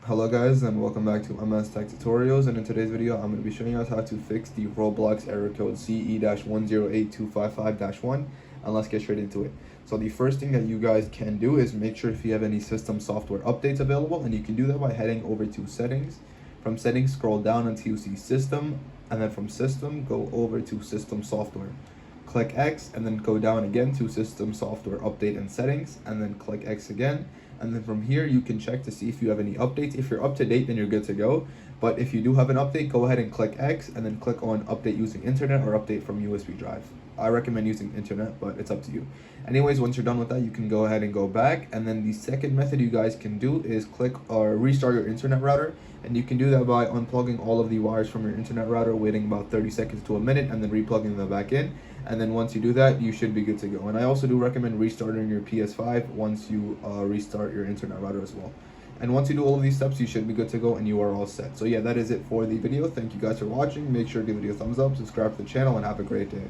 Hello guys, and welcome back to MS Tech Tutorials, and in today's video I'm going to be showing you guys how to fix the Roblox error code CE-108255-1, and let's get straight into it. So the first thing that you guys can do is make sure if you have any system software updates available, and you can do that by heading over to settings. From settings, scroll down until you see system, and then from system go over to system software. Click X and then go down again to system software update and settings, and then click X again. And then from here you can check to see if you have any updates. If you're up to date, then you're good to go. But if you do have an update, go ahead and click X and then click on update using internet or update from USB drive. I recommend using internet, but it's up to you. Anyways, once you're done with that, you can go ahead and go back. And then the second method you guys can do is click or restart your internet router. And you can do that by unplugging all of the wires from your internet router, waiting about 30 seconds to a minute, and then replugging them back in. And then once you do that, you should be good to go. And I also do recommend restarting your PS5 once you restart your internet router as well. And once you do all of these steps, you should be good to go and you are all set. So yeah, that is it for the video. Thank you guys for watching. Make sure to give the video a thumbs up, subscribe to the channel, and have a great day.